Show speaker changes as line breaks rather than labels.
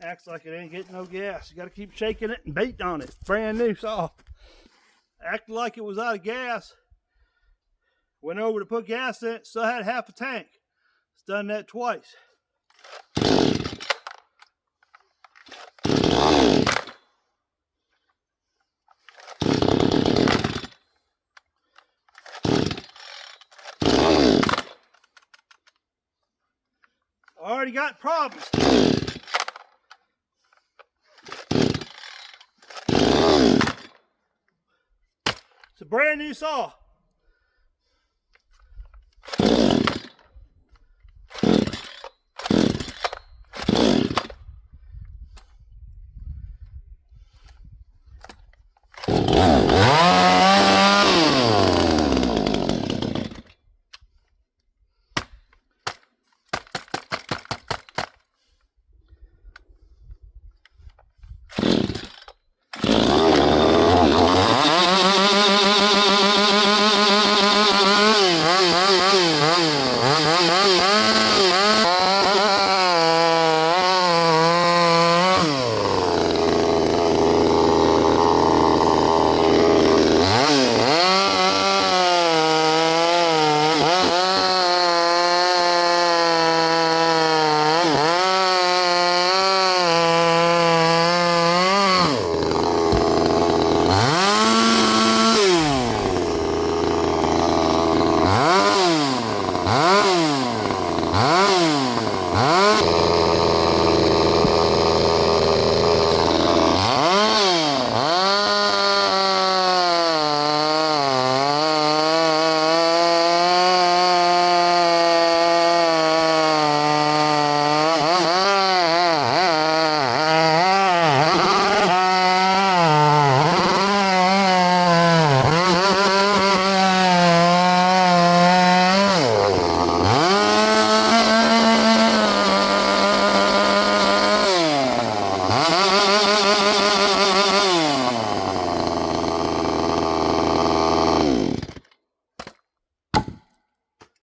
Acts like it ain't getting no gas. You got to keep shaking it and beating on it. Brand new saw. Acted like it was out of gas. Went over to put gas in it, still had half a tank. It's done that twice. Already got problems. It's a brand new saw.